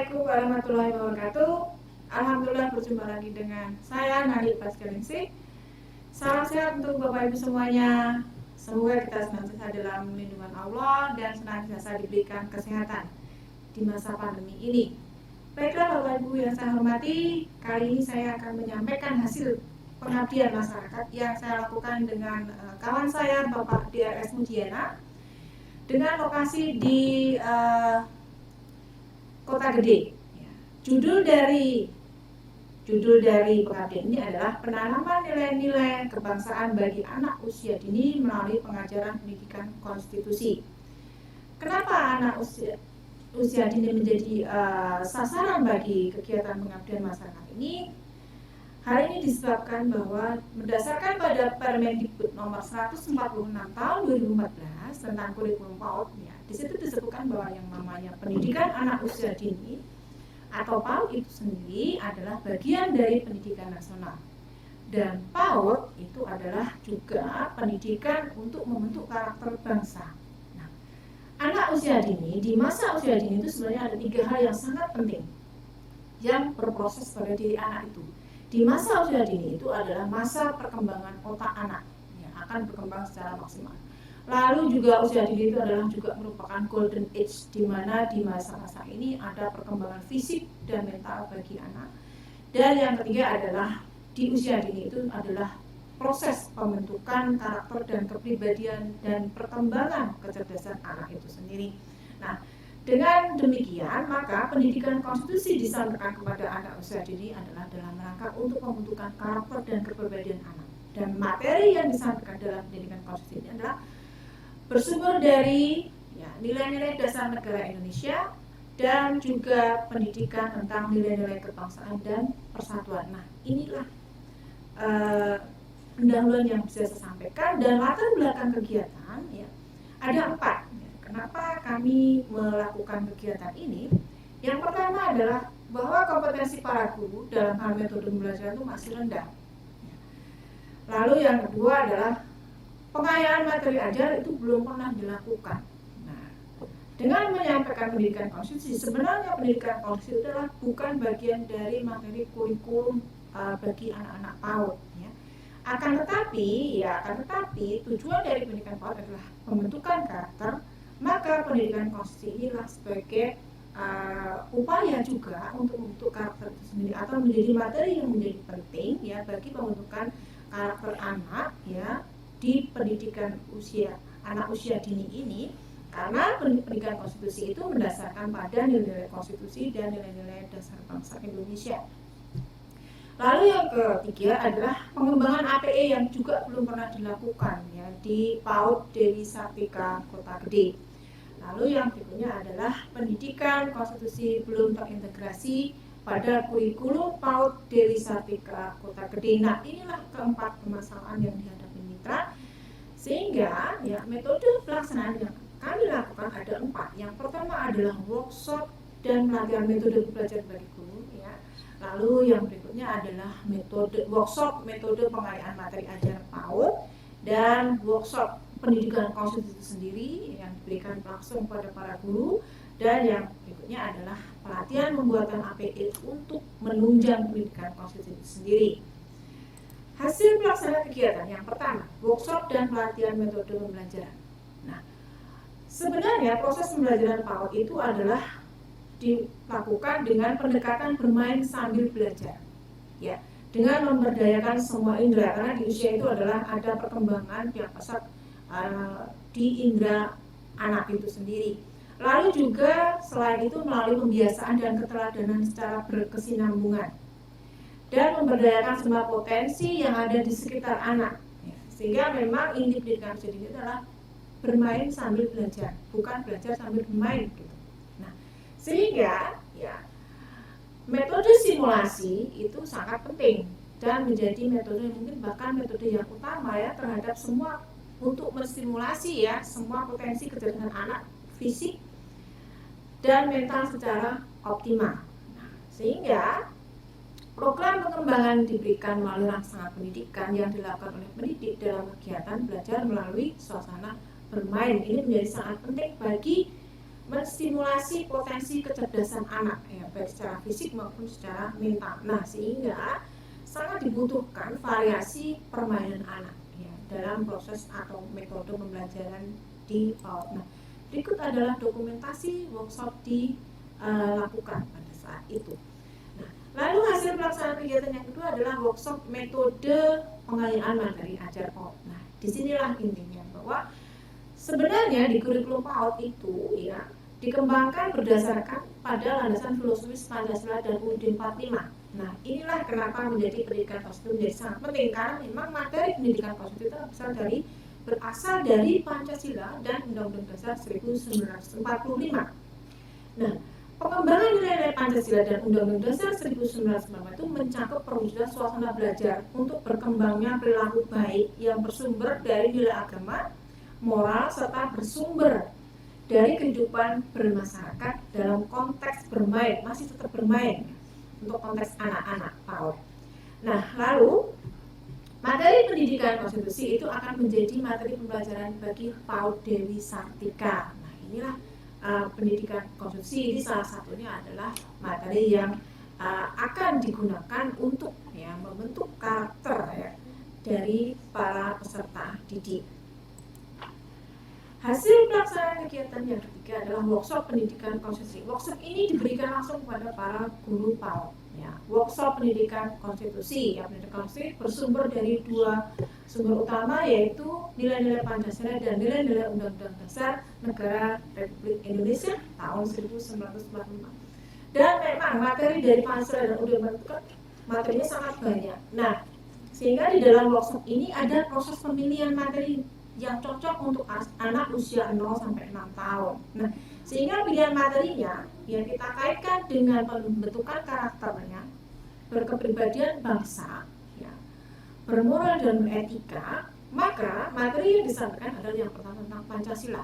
Assalamualaikum warahmatullahi wabarakatuh. Alhamdulillah berjumpa lagi dengan saya Nadia Pascaningsih. Salam sehat untuk Bapak Ibu semuanya. Semoga kita senantiasa dalam lindungan Allah dan senantiasa diberikan kesehatan di masa pandemi ini. Baiklah Bapak Ibu yang saya hormati, kali ini saya akan menyampaikan hasil pengabdian masyarakat yang saya lakukan dengan kawan saya Bapak DRS Mujiana dengan lokasi di Kota Gede. Judul dari pengabdian ini adalah penanaman nilai-nilai kebangsaan bagi anak usia dini melalui pengajaran pendidikan konstitusi. Kenapa anak usia dini menjadi sasaran bagi kegiatan pengabdian masyarakat ini? Hal ini disebabkan bahwa berdasarkan pada Permendikbud nomor 146 tahun 2014 tentang kurikulum PAUD, ya, di situ disebutkan bahwa yang namanya pendidikan anak usia dini atau PAUD itu sendiri adalah bagian dari pendidikan nasional. Dan PAUD itu adalah juga pendidikan untuk membentuk karakter bangsa. Nah, anak usia dini, di masa usia dini itu sebenarnya ada 3 hal yang sangat penting yang berproses pada diri anak itu. Di masa usia dini itu adalah masa perkembangan otak anak yang akan berkembang secara maksimal. Lalu juga usia dini itu adalah juga merupakan golden age, di mana di masa-masa ini ada perkembangan fisik dan mental bagi anak. Dan yang ketiga adalah di usia dini itu adalah proses pembentukan karakter dan kepribadian dan perkembangan kecerdasan anak itu sendiri. Nah, dengan demikian, maka pendidikan konstitusi disampaikan kepada anak usia dini adalah dalam rangka untuk pembentukan karakter dan kepribadian anak. Dan materi yang disampaikan dalam pendidikan konstitusi ini adalah bersumber dari nilai-nilai dasar negara Indonesia dan juga pendidikan tentang nilai-nilai kebangsaan dan persatuan. Nah, inilah pendahuluan yang bisa saya sampaikan, dan latar belakang kegiatan ada 4. Kenapa kami melakukan kegiatan ini? Yang pertama adalah bahwa kompetensi para guru dalam hal metode belajar itu masih rendah. Lalu yang kedua adalah pengayaan materi ajar itu belum pernah dilakukan. Nah, dengan menyampaikan pendidikan konstitusi, sebenarnya pendidikan konstitusi adalah bukan bagian dari materi kurikulum bagi anak-anak PAUD. Akan tetapi tujuan dari pendidikan PAUD adalah pembentukan karakter. Maka pendidikan konstitusi inilah sebagai upaya juga untuk membentuk karakter itu sendiri, atau menjadi materi yang menjadi penting bagi pembentukan karakter anak di pendidikan anak usia dini ini, karena pendidikan konstitusi itu mendasarkan pada nilai-nilai konstitusi dan nilai-nilai dasar bangsa Indonesia. Lalu yang ketiga adalah pengembangan APE yang juga belum pernah dilakukan di PAUD Dewi Sartika Kota Gede. Lalu yang berikutnya adalah pendidikan konstitusi belum terintegrasi pada kurikulum PAUD Dewi Sartika Kota Gede. Nah, inilah keempat permasalahan yang dihadapi mitra, sehingga metode pelaksanaan yang kami lakukan ada 4. Yang pertama adalah workshop dan pelatihan metode belajar bagi guru. Lalu yang berikutnya adalah metode pengayaan materi ajar PAUD dan workshop pendidikan konstitusi sendiri yang diberikan langsung pada para guru, dan yang berikutnya adalah pelatihan pembuatan APE untuk menunjang pendidikan konstitusi sendiri. Hasil pelaksanaan kegiatan yang pertama, workshop dan pelatihan metode pembelajaran. Nah, sebenarnya proses pembelajaran PAUD itu adalah dilakukan dengan pendekatan bermain sambil belajar, dengan memberdayakan semua indera, karena di usia itu adalah ada perkembangan yang pesat di indera anak itu sendiri. Lalu juga selain itu melalui pembiasaan dan keteladanan secara berkesinambungan, dan memberdayakan semua potensi yang ada di sekitar anak, sehingga memang inti pendidikan usia dini adalah bermain sambil belajar, bukan belajar sambil bermain gitu. Nah, sehingga metode simulasi itu sangat penting dan menjadi metode mungkin bahkan metode yang utama terhadap semua, untuk menstimulasi semua potensi kecerdasan anak fisik dan mental secara optimal. Nah, sehingga program pengembangan diberikan melalui rangsangan pendidikan yang dilakukan oleh pendidik dalam kegiatan belajar melalui suasana bermain. Ini menjadi sangat penting bagi menstimulasi potensi kecerdasan anak ya, baik secara fisik maupun secara mental. Nah, sehingga sangat dibutuhkan variasi permainan anak ya, dalam proses atau metode pembelajaran di PAUD. Nah, berikut adalah dokumentasi workshop dilakukan pada saat itu. Nah, lalu hasil pelaksanaan kegiatan yang kedua adalah workshop metode pengayaan materi ajar PAUD. Nah, disinilah intinya bahwa sebenarnya di kurikulum PAUD itu ya dikembangkan berdasarkan pada landasan filosofis Pancasila dan UUD 45. Nah, inilah kenapa menjadi pendidikan konstitusi menjadi sangat penting, karena memang materi pendidikan konstitusi itu berasal dari Pancasila dan Undang-Undang Dasar 1945. Nah, pengembangan nilai-nilai Pancasila dan Undang-Undang Dasar 1945 itu mencakup perwujudan suasana belajar untuk berkembangnya perilaku baik yang bersumber dari nilai agama, moral, serta bersumber dari kehidupan bermasyarakat dalam konteks bermain, masih tetap bermain untuk konteks anak-anak PAUD. Nah, lalu materi pendidikan konstitusi itu akan menjadi materi pembelajaran bagi PAUD Dewi Sartika. Nah, inilah pendidikan konstitusi ini salah satunya adalah materi yang akan digunakan untuk ya, membentuk karakter ya, dari para peserta didik. Hasil pelaksanaan kegiatan yang ketiga adalah workshop pendidikan konstitusi. Workshop ini diberikan langsung kepada para guru PAUD. Ya, workshop pendidikan konstitusi. Ya, pendidikan konstitusi bersumber dari dua sumber utama, yaitu nilai-nilai Pancasila dan nilai-nilai Undang-Undang Dasar Negara Republik Indonesia tahun 1945. Dan memang materi dari Pancasila dan Undang-Undang itu materinya sangat banyak. Nah, sehingga di dalam workshop ini ada proses pemilihan materi yang cocok untuk anak usia 0 sampai 6 tahun. Nah, sehingga pilihan materinya yang kita kaitkan dengan pembentukan karakternya, berkepribadian bangsa, ya, bermoral dan beretika, maka materi yang disampaikan adalah yang pertama tentang Pancasila.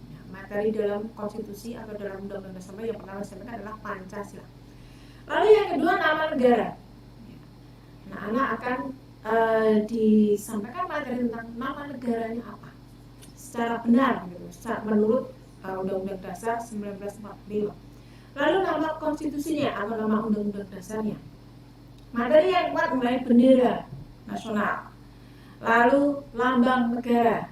Ya, materi dalam konstitusi atau dalam undang-undang dasar yang pertama disampaikan adalah Pancasila. Lalu yang kedua, nama negara. Nah, anak akan disampaikan materi tentang nama negaranya apa secara benar gitu, menurut Undang-Undang Dasar 1945. Lalu nama konstitusinya atau nama Undang-Undang Dasarnya. Materi yang kuat mengenai bendera nasional, lalu lambang negara.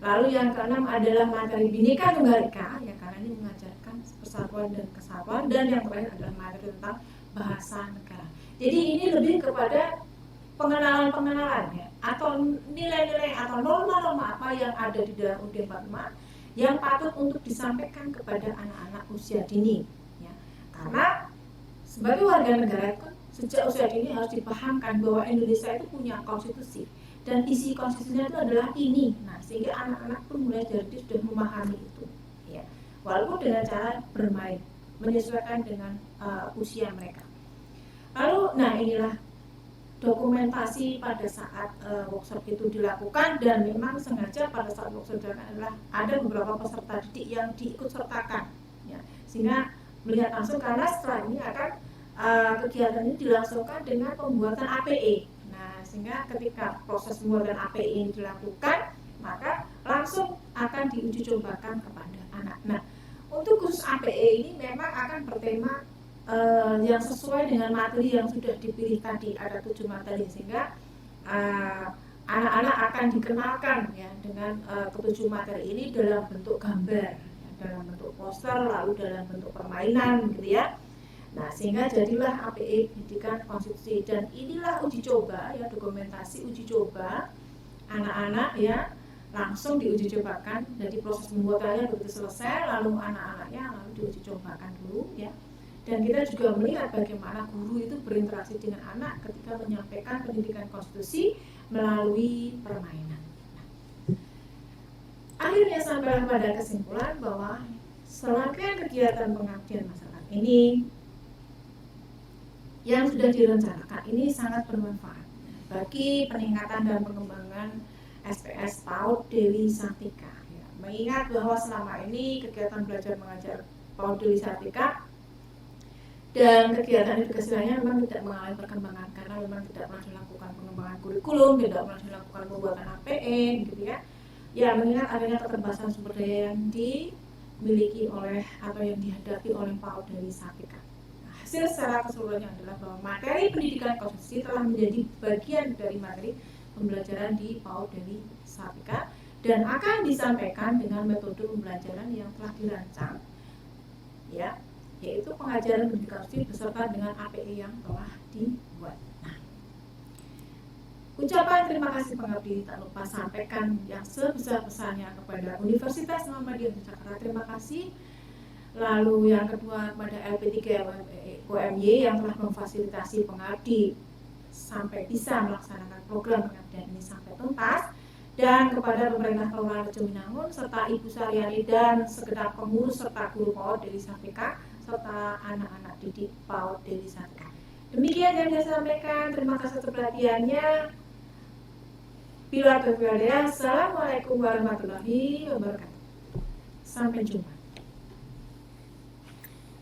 Lalu yang keenam adalah materi Bhinneka Tunggal Ika, ya, karena ini mengajarkan persatuan dan kesatuan. Dan yang terakhir adalah materi tentang bahasa negara. Jadi ini lebih kepada pengenalan ya, atau nilai-nilai atau norma-norma apa yang ada di dalam UUD 45 yang patut untuk disampaikan kepada anak-anak usia dini ya. Karena sebagai warga negara itu sejak usia dini harus dipahamkan bahwa Indonesia itu punya konstitusi dan isi konstitusinya itu adalah ini. Nah, sehingga anak-anak pun mulai dari itu sudah memahami itu ya. Walaupun dengan cara bermain menyesuaikan dengan usia mereka. Lalu nah inilah dokumentasi pada saat workshop itu dilakukan, dan memang sengaja pada saat workshop dilakukan adalah ada beberapa peserta didik yang diikut sertakan ya, sehingga melihat langsung, karena setelah ini akan kegiatan ini dilangsungkan dengan pembuatan APE. Nah, sehingga ketika proses pembuatan APE ini dilakukan, maka langsung akan diuji cobakan kepada anak. Nah, untuk khusus APE ini memang akan bertema yang sesuai dengan materi yang sudah dipilih tadi, ada 7 materi, sehingga anak-anak akan dikenalkan ya dengan ke-7 materi ini dalam bentuk gambar, ya, dalam bentuk poster, lalu dalam bentuk permainan gitu ya. Nah, sehingga jadilah APE pendidikan konstitusi, dan inilah uji coba ya, dokumentasi uji coba anak-anak ya, langsung diuji cobakan. Jadi proses pembuatannya begitu selesai, lalu anak-anaknya lalu diuji cobakan dulu ya. Dan kita juga melihat bagaimana guru itu berinteraksi dengan anak ketika menyampaikan pendidikan konstitusi melalui permainan. Akhirnya sampai pada kesimpulan bahwa serangkaian kegiatan pengabdian masyarakat ini yang sudah direncanakan ini sangat bermanfaat bagi peningkatan dan pengembangan SPS PAUD Dewi Sartika. Ya, mengingat bahwa selama ini kegiatan belajar mengajar PAUD Dewi Sartika dan kegiatan edukasi lainnya memang tidak mengalami perkembangan, karena memang tidak pernah dilakukan pengembangan kurikulum, tidak pernah dilakukan pembuatan APE gitu ya. Ya, mengingat adanya keterbatasan sumber daya yang dimiliki oleh atau yang dihadapi oleh PAUD Deli Sartika. Hasil secara keseluruhannya adalah bahwa materi pendidikan konstitusi telah menjadi bagian dari materi pembelajaran di PAUD Deli Sartika dan akan disampaikan dengan metode pembelajaran yang telah dirancang, ya, yaitu pengajaran pendidikan konstitusi beserta dengan APE yang telah dibuat. Ucapan terima kasih pengabdi tak lupa sampaikan yang sebesar-besarnya kepada Universitas Muhammadiyah Jakarta. Terima kasih. Lalu yang kedua kepada LP3 UMY yang telah memfasilitasi pengabdi sampai bisa melaksanakan program pengabdian ini sampai tuntas, dan kepada pemerintah Kelurahan Rejo Winangun serta Ibu Saryani dan segenap pengurus serta guru PAUD Deli Sartika serta anak-anak didik PAUD Deli Sartika. Demikian yang saya sampaikan. Terima kasih atas perhatiannya. Bila Assalamualaikum warahmatullahi wabarakatuh. Sampai jumpa.